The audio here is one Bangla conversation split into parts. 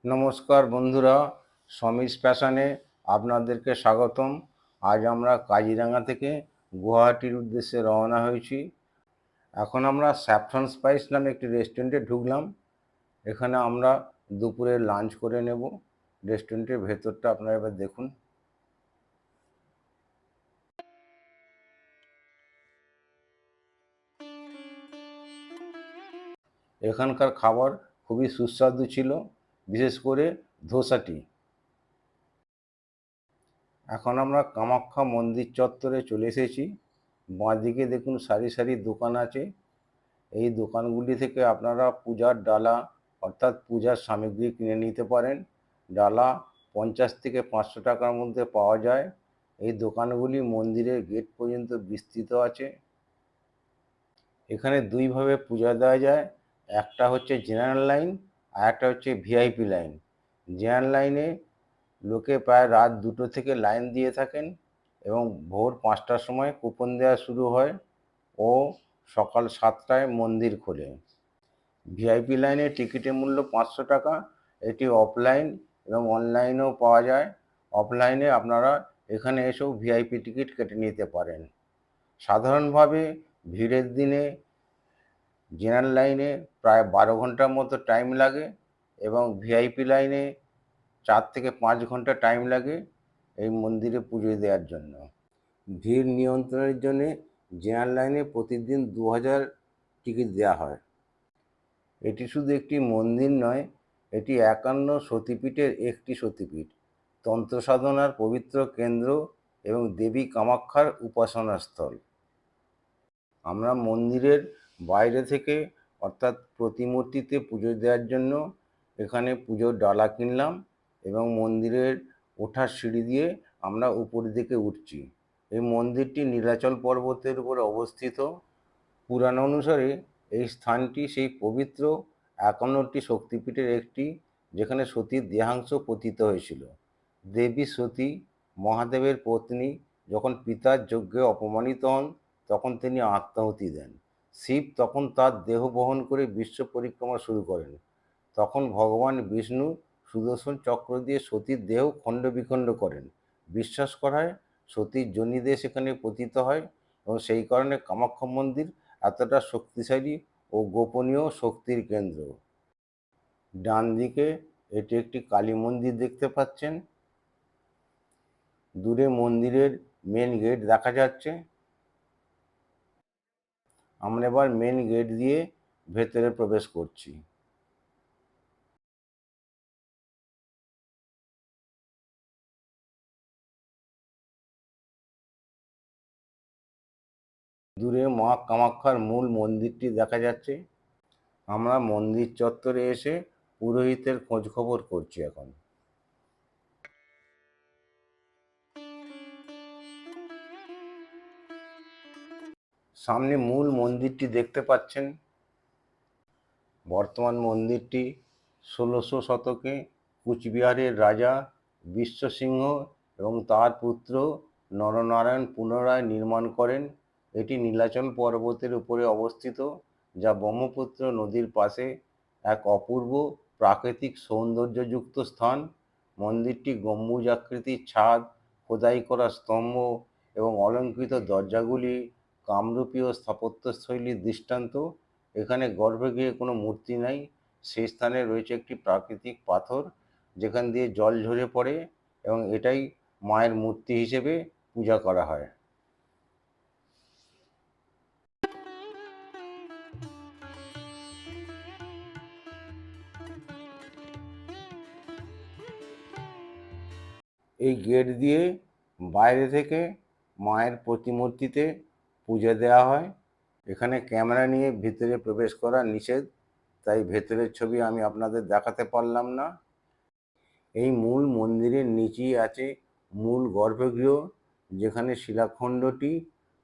নমস্কার বন্ধুরা, সমীর প্যাশনে আপনাদেরকে স্বাগতম। আজ আমরা কাজিরাঙা থেকে গুয়াহাটির উদ্দেশ্যে রওনা হয়েছি। এখন আমরা স্যাফরন স্পাইস নামে একটি রেস্টুরেন্টে ঢুকলাম। এখানে আমরা দুপুরে লাঞ্চ করে নেব। রেস্টুরেন্টের ভেতরটা আপনারা এবার দেখুন। এখানকার খাবার খুবই সুস্বাদু ছিল, বিশেষ করে ধোসাটি। এখন আমরা কামাখ্যা মন্দির চত্বরে চলে এসেছি। বাঁদিকে দেখুন সারি সারি দোকান আছে। এই দোকানগুলি থেকে আপনারা পূজার ডালা অর্থাৎ পূজার সামগ্রী কিনে নিতে পারেন। ডালা 50 থেকে 500 টাকার মধ্যে পাওয়া যায়। এই দোকানগুলি মন্দিরের গেট পর্যন্ত বিস্তৃত আছে। এখানে দুইভাবে পূজা দেওয়া যায়, একটা হচ্ছে জেনারেল লাইন আর একটা হচ্ছে ভিআইপি লাইন। জেনারেল লাইনে লোকে প্রায় রাত 2টো থেকে লাইন দিয়ে থাকেন এবং ভোর 5টার সময় কুপন দেওয়া শুরু হয় ও সকাল 7টায় মন্দির খোলে। ভিআইপি লাইনের টিকিটের মূল্য 500 টাকা। এটি অফলাইন এবং অনলাইনেও পাওয়া যায়। অফলাইনে আপনারা এখানে এসেও ভিআইপি টিকিট কেটে নিতে পারেন। সাধারণভাবে ভিড়ের দিনে জেনারেল লাইনে প্রায় 12 ঘন্টার মতো টাইম লাগে এবং ভিআইপি লাইনে 4 থেকে 5 ঘন্টা টাইম লাগে এই মন্দিরে পুজো দেওয়ার জন্য। ভিড় নিয়ন্ত্রণের জন্যে জেনারেল লাইনে প্রতিদিন 2000 টিকিট দেওয়া হয়। এটি শুধু একটি মন্দির নয়, এটি 51 সতীপীঠের একটি সতীপীঠ, তন্ত্র সাধনার পবিত্র কেন্দ্র এবং দেবী কামাখ্যার উপাসনাস্থল। আমরা মন্দিরের বাইরে থেকে অর্থাৎ প্রতিমূর্তিতে পুজো দেওয়ার জন্য এখানে পুজোর ডালা কিনলাম এবং মন্দিরের ওঠার সিঁড়ি দিয়ে আমরা উপরের দিকে উঠছি। এই মন্দিরটি নীলাচল পর্বতের উপর অবস্থিত। পুরাণ অনুসারে এই স্থানটি সেই পবিত্র 51টি শক্তিপীঠের একটি, যেখানে সতীর দেহাংশ পতিত হয়েছিল। দেবী সতী মহাদেবের পত্নী যখন পিতার যজ্ঞে অপমানিত হন তখন তিনি আত্মাহুতি দেন। শিব তখন তার দেহ বহন করে বিশ্ব পরিক্রমা শুরু করেন। তখন ভগবান বিষ্ণু সুদর্শন চক্র দিয়ে সতীর দেহ খণ্ড বিখণ্ড করেন। বিশ্বাস করা হয় সতীর যোনিদেহ সেখানে পতিত হয় এবং সেই কারণে কামাখ্যা মন্দির এতটা শক্তিশালী ও গোপনীয় শক্তির কেন্দ্র। ডান দিকে এটি একটি কালী মন্দির দেখতে পাচ্ছেন। দূরে মন্দিরের মেন গেট দেখা যাচ্ছে। আমরা এবার মেন গেট দিয়ে ভেতরে প্রবেশ করছি। দূরে মা কামাখ্যার মূল মন্দিরটি দেখা যাচ্ছে। আমরা মন্দির চত্বরে এসে পুরোহিতের খোঁজ খবর করছি এখন। সামনে মূল মন্দিরটি দেখতে পাচ্ছেন। বর্তমান মন্দিরটি 1600 শতকে কুচবিহারের রাজা বিশ্বসিংহ এবং তার পুত্র নরনারায়ণ পুনরায় নির্মাণ করেন। এটি নীলাচল পর্বতের উপরে অবস্থিত, যা ব্রহ্মপুত্র নদীর পাশে এক অপূর্ব প্রাকৃতিক সৌন্দর্যযুক্ত স্থান। মন্দিরটি গম্বুজাকৃতির ছাদ, খোদাই করা স্তম্ভ এবং অলঙ্কৃত দরজাগুলি কামরূপীয় স্থাপত্যশৈলীর দৃষ্টান্ত। এখানে গর্ভগৃহে কোনো মূর্তি নাই। সেই স্থানে রয়েছে একটি প্রাকৃতিক পাথর, যেখান দিয়ে জল ঝরে পড়ে এবং এটাই মায়ের মূর্তি হিসেবে পূজা করা হয়। এই গেট দিয়ে বাইরে থেকে মায়ের প্রতিমূর্তিতে পুজো দেওয়া হয়। এখানে ক্যামেরা নিয়ে ভিতরে প্রবেশ করা নিষেধ, তাই ভেতরের ছবি আমি আপনাদের দেখাতে পারলাম না। এই মূল মন্দিরের নিচেই আছে মূল গর্ভগৃহ, যেখানে শিলাখণ্ডটি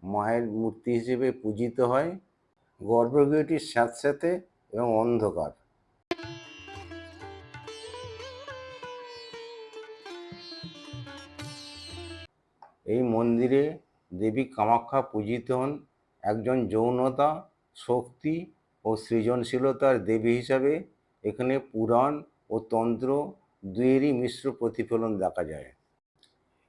মায়ের মূর্তি হিসেবে পূজিত হয়। গর্ভগৃহটি স্যাঁতস্যাঁতে এবং অন্ধকার। এই মন্দিরে দেবী কামাখ্যা পূজিত হন একজন যৌনতা, শক্তি ও সৃজনশীলতার দেবী হিসাবে। এখানে পুরাণ ও তন্ত্র দুয়েরই মিশ্র প্রতিফলন দেখা যায়।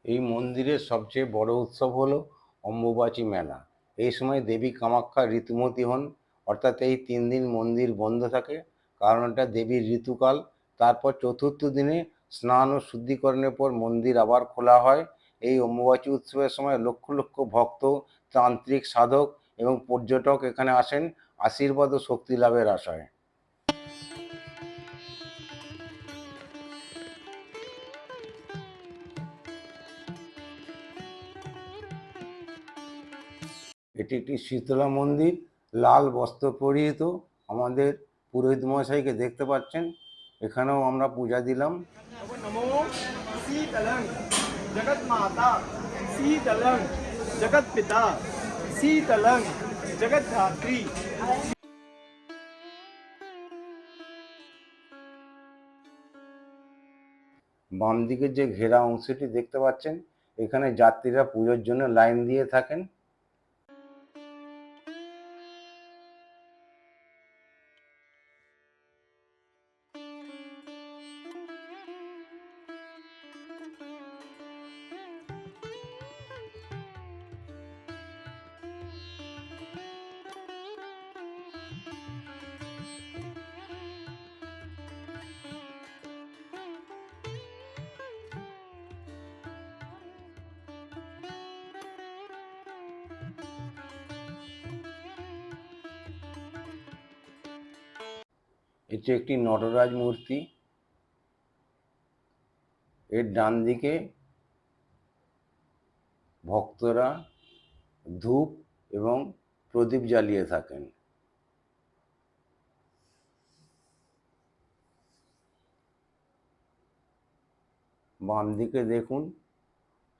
এই মন্দিরের সবচেয়ে বড় উৎসব হলো অম্বুবাচী মেলা। এই সময় দেবী কামাখ্যা ঋতুমতী হন, অর্থাৎ এই 3 দিন মন্দির বন্ধ থাকে, কারণ এটা দেবীর ঋতুকাল। তারপর চতুর্থ দিনে স্নান ও শুদ্ধিকরণের পর মন্দির আবার খোলা হয়। এই অম্বুবাচী উৎসবের সময় লক্ষ লক্ষ ভক্ত, তান্ত্রিক, সাধক এবং পর্যটক এখানে আসেন আশীর্বাদ ও শক্তি লাভের আশায়। এটি একটি শীতলা মন্দির। লাল বস্ত্র পরিহিত আমাদের পুরোহিত মহাশয়কে দেখতে পাচ্ছেন। এখানেও আমরা পূজা দিলাম। नमो शीतलं जगन्माता शीतलं जगत्पिता शीतलं जगद्धात्री। বাম দিকের যে ঘেরা অংশটি দেখতে পাচ্ছেন, এখানে যাত্রীরা পুজোর জন্য লাইন দিয়ে থাকেন। এটি একটি নটরাজ মূর্তি। এর ডান দিকে ভক্তরা ধূপ এবং প্রদীপ জ্বালিয়ে থাকেন। বাম দিকে দেখুন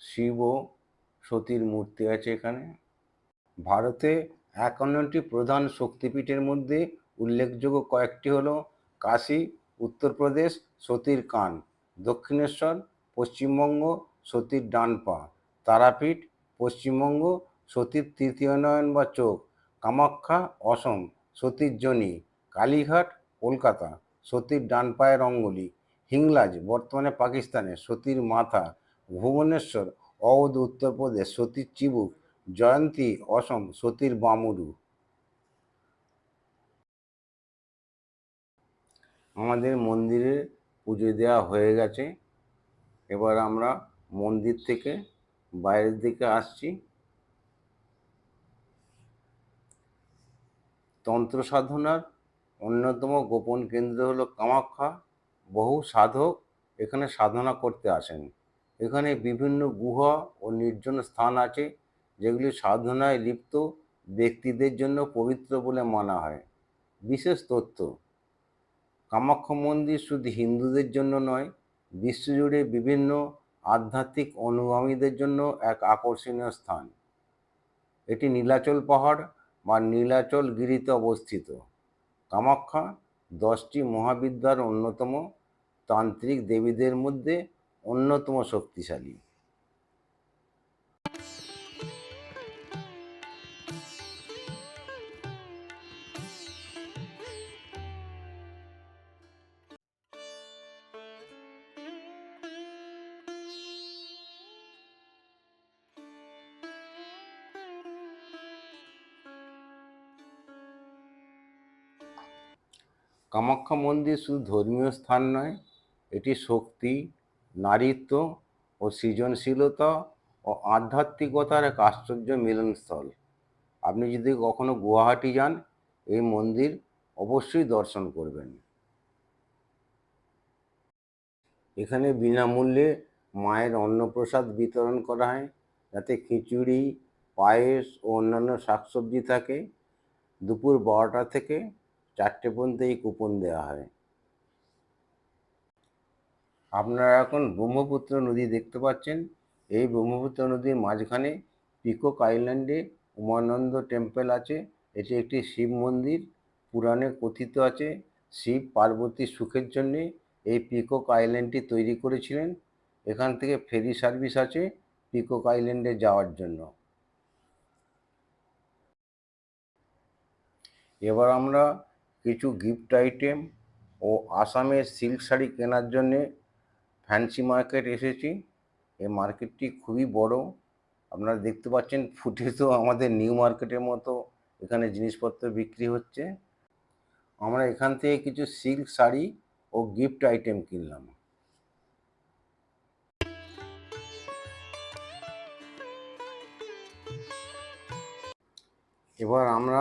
শিব ও সতীর মূর্তি আছে এখানে। ভারতে 51টি প্রধান শক্তিপীঠের মধ্যে উল্লেখযোগ্য কয়েকটি হল কাশী উত্তরপ্রদেশ, সতীর কান; দক্ষিণেশ্বর পশ্চিমবঙ্গ, সতীর ডান পা; তারাপীঠ পশ্চিমবঙ্গ, সতীর তৃতীয় নয়ন বা চোখ; কামাখ্যা অসম, সতীর যোনি; কালীঘাট কলকাতা, সতীর ডান পায়ের অঙ্গুলি; হিংলাজ বর্তমানে পাকিস্তানে, সতীর মাথা; ভুবনেশ্বর অওধ উত্তরপ্রদেশ, সতীর চিবুক; জয়ন্তী অসম, সতীর বামুডু। আমাদের মন্দিরে পুজো দেওয়া হয়ে গেছে। এবার আমরা মন্দির থেকে বাইরের দিকে আসছি। তন্ত্র সাধনার অন্যতম গোপন কেন্দ্র হলো কামাখ্যা। বহু সাধক এখানে সাধনা করতে আসেন। এখানে বিভিন্ন গুহা ও নির্জন স্থান আছে, যেগুলি সাধনায় লিপ্ত ব্যক্তিদের জন্য পবিত্র বলে মানা হয়। বিশেষ তথ্য: কামাখ্যা মন্দির শুধু হিন্দুদের জন্য নয়, বিশ্বজুড়ে বিভিন্ন আধ্যাত্মিক অনুগামীদের জন্য এক আকর্ষণীয় স্থান। এটি নীলাচল পাহাড় বা নীলাচল গিরিতে অবস্থিত। কামাখ্যা 10টি মহাবিদ্যার অন্যতম, তান্ত্রিক দেবীদের মধ্যে অন্যতম শক্তিশালী। কামাখ্যা মন্দির শুধু ধর্মীয় স্থান নয়, এটি শক্তি, নারীত্ব ও সৃজনশীলতা ও আধ্যাত্মিকতার এক আশ্চর্য মিলনস্থল। আপনি যদি কখনো গুয়াহাটি যান, এই মন্দির অবশ্যই দর্শন করবেন। এখানে বিনামূল্যে মায়ের অন্নপ্রসাদ বিতরণ করা হয়, যাতে খিচুড়ি, পায়েস ও অন্যান্য শাকসবজি থাকে। দুপুর 12টা থেকে 4টে পর্যন্ত এই কুপন দেওয়া হয়। আপনারা এখন ব্রহ্মপুত্র নদী দেখতে পাচ্ছেন। এই ব্রহ্মপুত্র নদীর মাঝখানে পিকক আইল্যান্ডে উমানন্দ টেম্পল আছে। এটি একটি শিব মন্দির। পুরাণে কথিত আছে শিব পার্বতীর সুখের জন্যে এই পিকক আইল্যান্ডটি তৈরি করেছিলেন। এখান থেকে ফেরি সার্ভিস আছে পিকক আইল্যান্ডে যাওয়ার জন্য। এবার আমরা কিছু গিফট আইটেম ও আসামের সিল্ক শাড়ি কেনার জন্যে ফ্যান্সি মার্কেট এসেছি। এই মার্কেটটি খুবই বড়। আপনারা দেখতে পাচ্ছেন ফুটেজও আমাদের নিউ মার্কেটের মতো এখানে জিনিসপত্র বিক্রি হচ্ছে। আমরা এখান থেকে কিছু সিল্ক শাড়ি ও গিফট আইটেম কিনলাম। এবার আমরা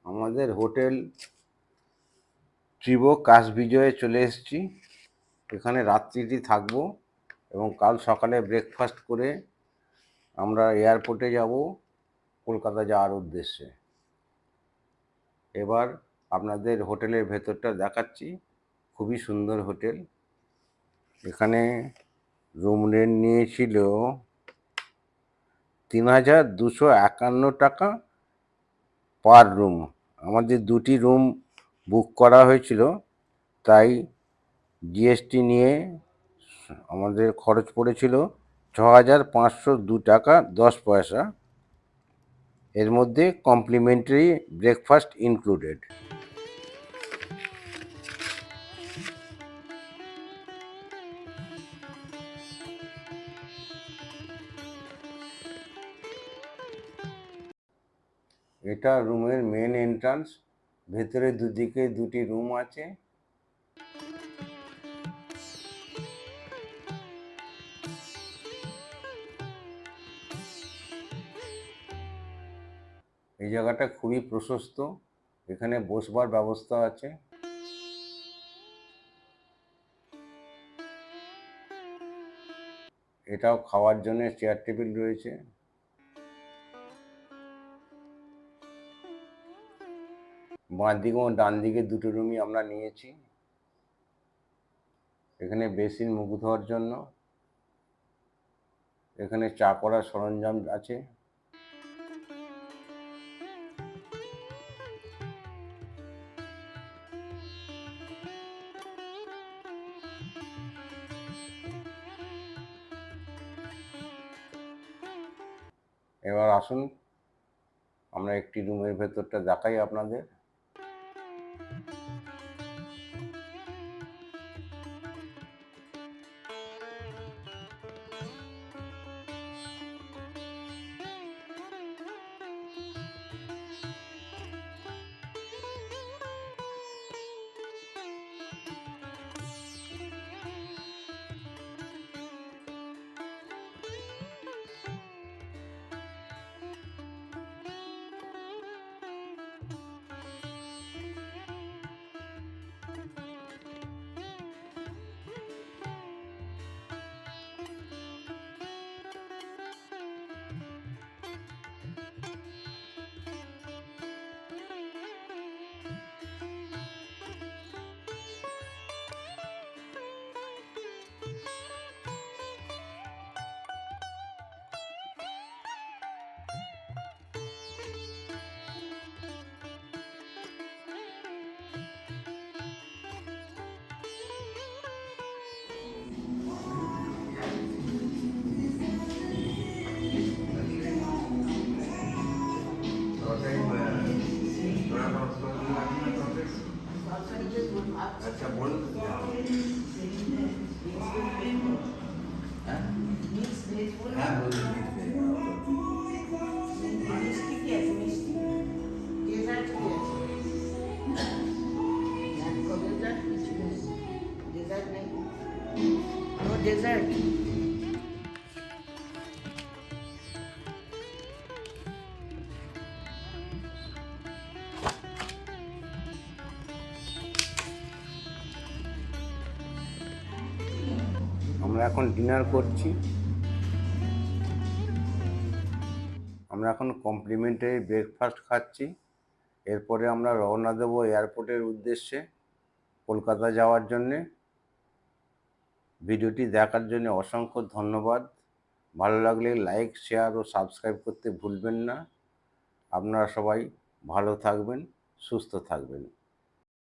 আমাদের হোটেল ট্রিবো কাশবিজয়ে চলে এসেছি। এখানে রাত্রিটি থাকবো এবং কাল সকালে ব্রেকফাস্ট করে আমরা এয়ারপোর্টে যাব কলকাতা যাওয়ার উদ্দেশ্যে। এবার আপনাদের হোটেলের ভেতরটা দেখাচ্ছি। খুবই সুন্দর হোটেল। এখানে রুম রেন্ট নিয়েছিল ৩,২৫১ টাকা পার রুম। আমাদের দুটি রুম বুক করা হয়েছিল, তাই জিএসটি নিয়ে আমাদের খরচ পড়েছিল ৬,৫০২ টাকা ১০ পয়সা। এর মধ্যে কমপ্লিমেন্টারি ব্রেকফাস্ট ইনক্লুডেড। এটা রুমের মেন এন্ট্রান্স। ভেতরে দুদিকে দুটি রুম আছে। এই জায়গাটা খুবই প্রশস্ত। এখানে বসবার ব্যবস্থা আছে। এটাও খাওয়ার জন্য চেয়ার টেবিল রয়েছে। বাঁ দিকে ও ডান দিকে দুটো রুমই আমরা নিয়েছি। এখানে বেসিন মুখ ধোয়ার জন্য। এখানে চা করার সরঞ্জাম আছে। এবার আসুন আমরা একটি রুমের ভেতরটা দেখাই আপনাদের। আচ্ছা বলুন। হ্যাঁ হ্যাঁ বলুন। মিষ্টি কি আছে? মিষ্টি ডেজার্ট কি আছে? ডেজার্ট কিছু নেই। ডেজার্ট নেই। No dessert. আমরা এখন ডিনার করছি। আমরা এখন কমপ্লিমেন্টারি ব্রেকফাস্ট খাচ্ছি। এরপরে আমরা রওনা দেবো এয়ারপোর্টের উদ্দেশ্যে কলকাতা যাওয়ার জন্যে। ভিডিওটি দেখার জন্য অসংখ্য ধন্যবাদ। ভালো লাগলে লাইক, শেয়ার ও সাবস্ক্রাইব করতে ভুলবেন না। আপনারা সবাই ভালো থাকবেন, সুস্থ থাকবেন।